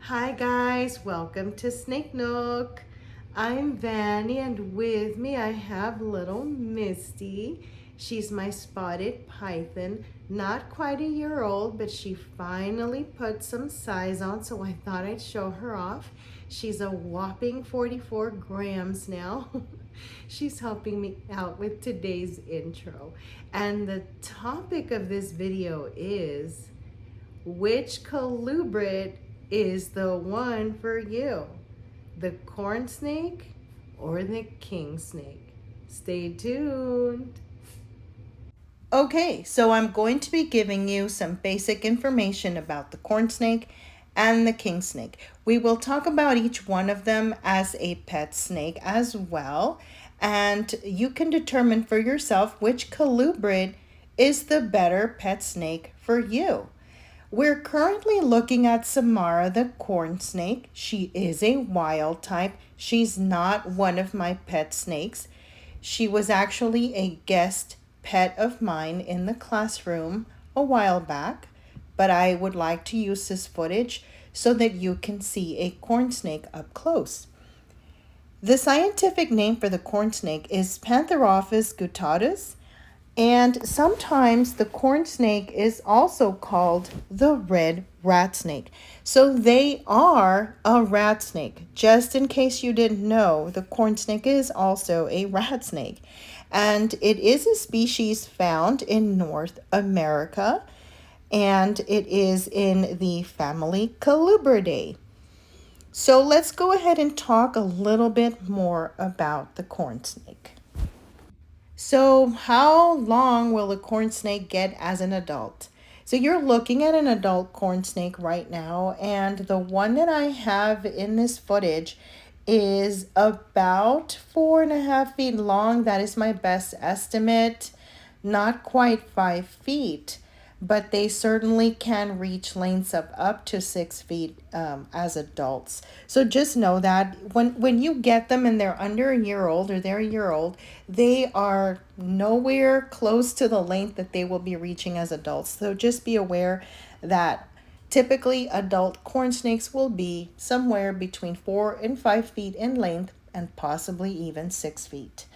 Hi guys, welcome to Snake Nook. I'm Vanny and with me I have little Misty. She's my spotted python, not quite a year old, but she finally put some size on, so I thought I'd show her off. She's a whopping 44 grams now. She's helping me out with today's intro. And the topic of this video is which colubrid is the one for you? The corn snake or the king snake? Stay tuned. Okay, so I'm going to be giving you some basic information about the corn snake and the king snake. We will talk about each one of them as a pet snake as well, and you can determine for yourself which colubrid is the better pet snake for you. We're currently looking at Samara the corn snake. She is a wild type. She's not one of my pet snakes. She was actually a guest pet of mine in the classroom a while back, but I would like to use this footage so that you can see a corn snake up close. The scientific name for the corn snake is Pantherophis guttatus, and sometimes the corn snake is also called the red rat snake. So they are a rat snake. Just in case you didn't know, the corn snake is also a rat snake. And it is a species found in North America, and it is in the family Colubridae. So let's go ahead and talk a little bit more about the corn snake. So how long will a corn snake get as an adult? So you're looking at an adult corn snake right now, and the one that I have in this footage is about 4.5 feet long. That is my best estimate. Not quite 5 feet, but they certainly can reach lengths of up to 6 feet as adults. So just know that when you get them and they're under a year old or they're a year old, they are nowhere close to the length that they will be reaching as adults. So just be aware that typically adult corn snakes will be somewhere between 4 and 5 feet in length and possibly even 6 feet.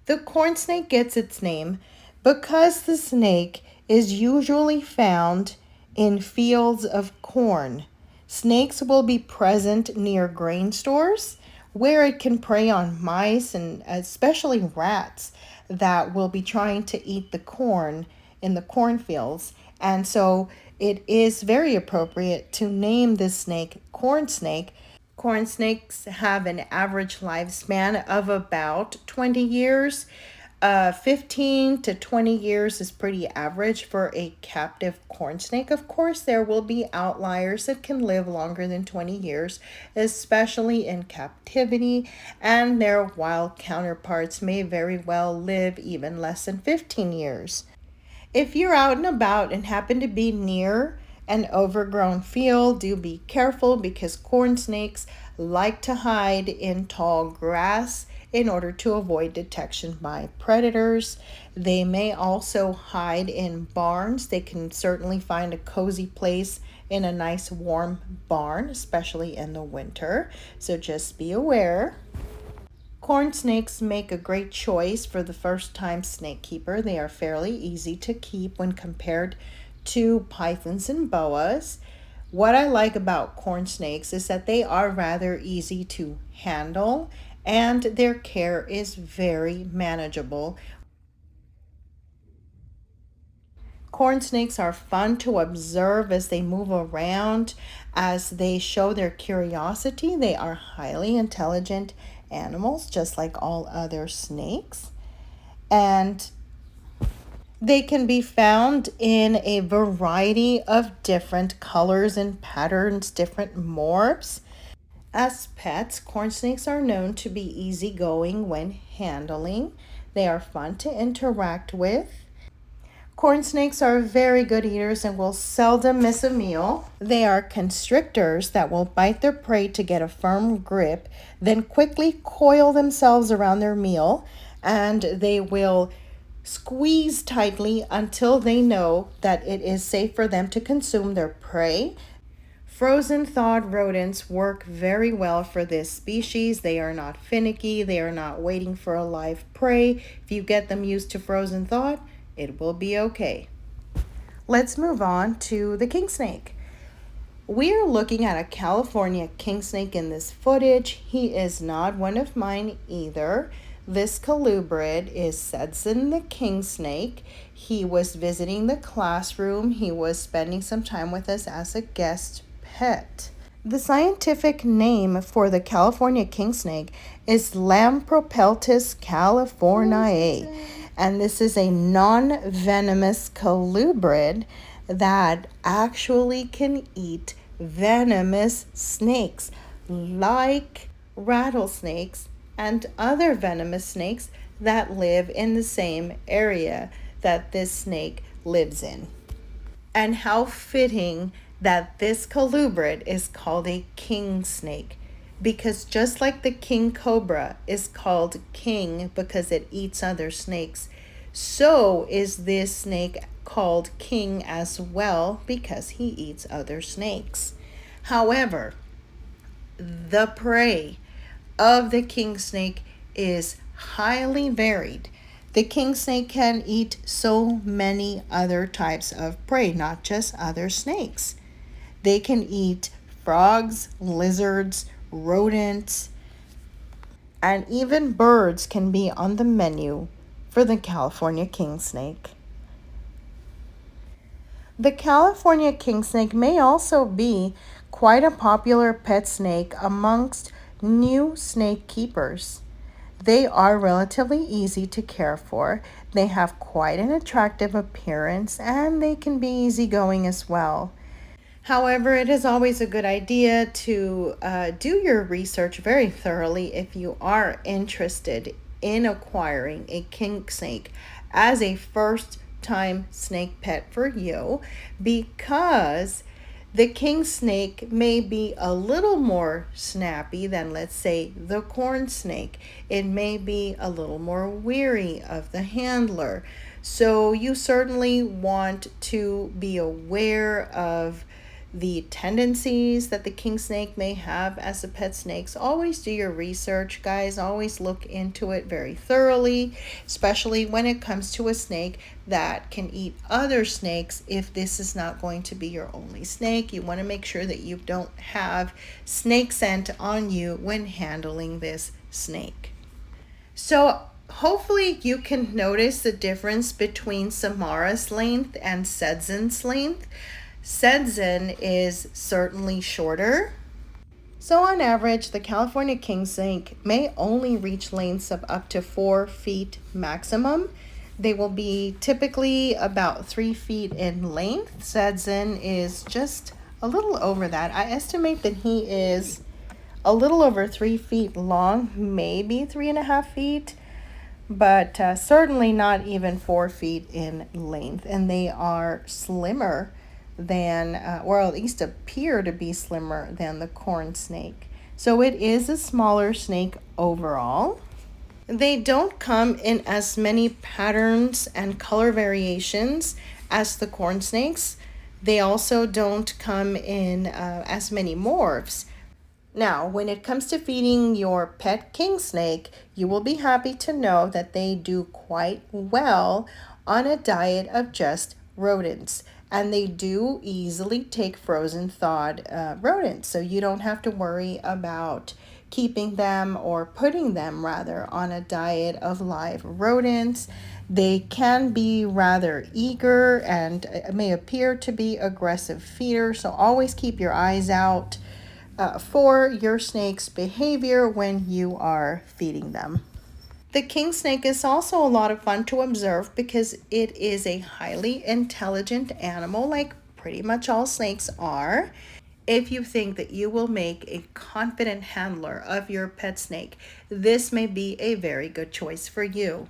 The corn snake gets its name because the snake is usually found in fields of corn. Snakes will be present near grain stores where it can prey on mice and especially rats that will be trying to eat the corn in the cornfields. And so it is very appropriate to name this snake corn snake. Corn snakes have an average lifespan of about 20 years. 15 to 20 years is pretty average for a captive corn snake. Of course, there will be outliers that can live longer than 20 years, especially in captivity, and their wild counterparts may very well live even less than 15 years. If you're out and about and happen to be near an overgrown field, do be careful because corn snakes like to hide in tall grass in order to avoid detection by predators. They may also hide in barns. They can certainly find a cozy place in a nice warm barn, especially in the winter. So just be aware. Corn snakes make a great choice for the first-time snake keeper. They are fairly easy to keep when compared to pythons and boas. What I like about corn snakes is that they are rather easy to handle and their care is very manageable. Corn snakes are fun to observe as they move around, as they show their curiosity. They are highly intelligent animals, just like all other snakes. And they can be found in a variety of different colors and patterns, different morphs. As pets, corn snakes are known to be easygoing when handling. They are fun to interact with. Corn snakes are very good eaters and will seldom miss a meal. They are constrictors that will bite their prey to get a firm grip, then quickly coil themselves around their meal, and they will squeeze tightly until they know that it is safe for them to consume their prey. Frozen thawed rodents work very well for this species. They are not finicky. They are not waiting for a live prey. If you get them used to frozen thawed, it will be okay. Let's move on to the king snake. We are looking at a California king snake in this footage. He is not one of mine either. This colubrid is Sedson the king snake. He was visiting the classroom. He was spending some time with us as a guest pet. The scientific name for the California king snake is Lampropeltis californiae, and this is a non-venomous colubrid that actually can eat venomous snakes like rattlesnakes and other venomous snakes that live in the same area that this snake lives in. And how fitting that this colubrid is called a king snake, because just like the king cobra is called king because it eats other snakes, so is this snake called king as well because he eats other snakes. However, the prey of the king snake is highly varied. The king snake can eat so many other types of prey, not just other snakes. They can eat frogs, lizards, rodents, and even birds can be on the menu for the California king snake. The California king snake may also be quite a popular pet snake amongst new snake keepers. They are relatively easy to care for. They have quite an attractive appearance and they can be easygoing as well. However, it is always a good idea to do your research very thoroughly if you are interested in acquiring a king snake as a first-time snake pet for you, because the king snake may be a little more snappy than, let's say, the corn snake. It may be a little more weary of the handler. So you certainly want to be aware of the tendencies that the king snake may have as a pet snake. So always do your research, guys. Always look into it very thoroughly, especially when it comes to a snake that can eat other snakes. If this is not going to be your only snake, you want to make sure that you don't have snake scent on you when handling this snake. So hopefully you can notice the difference between Samara's length and Sedson's length. Sedson is certainly shorter. So on average, the California king snake may only reach lengths of up to 4 feet maximum. They will be typically about 3 feet in length. Sedson is just a little over that. I estimate that he is a little over 3 feet long, maybe 3.5 feet, but certainly not even 4 feet in length. And they are slimmer than, or at least appear to be slimmer than the corn snake. So it is a smaller snake overall. They don't come in as many patterns and color variations as the corn snakes. They also don't come in as many morphs. Now, when it comes to feeding your pet king snake, you will be happy to know that they do quite well on a diet of just rodents. And they do easily take frozen thawed rodents. So you don't have to worry about keeping them, or putting them rather, on a diet of live rodents. They can be rather eager and may appear to be aggressive feeders. So always keep your eyes out for your snake's behavior when you are feeding them. The king snake is also a lot of fun to observe because it is a highly intelligent animal, like pretty much all snakes are. If you think that you will make a confident handler of your pet snake, this may be a very good choice for you.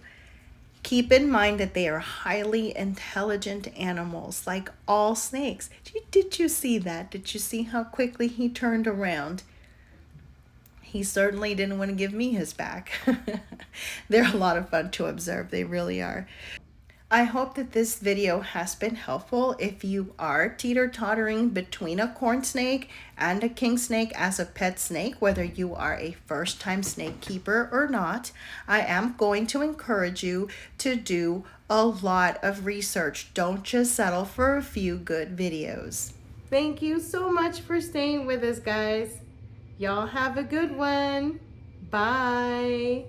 Keep in mind that they are highly intelligent animals, like all snakes. Did you see that? Did you see how quickly he turned around? He certainly didn't want to give me his back. They're a lot of fun to observe. They really are. I hope that this video has been helpful if you are teeter-tottering between a corn snake and a king snake as a pet snake, whether you are a first-time snake keeper or not. I am going to encourage you to do a lot of research. Don't just settle for a few good videos. Thank you so much for staying with us, guys. Y'all have a good one. Bye.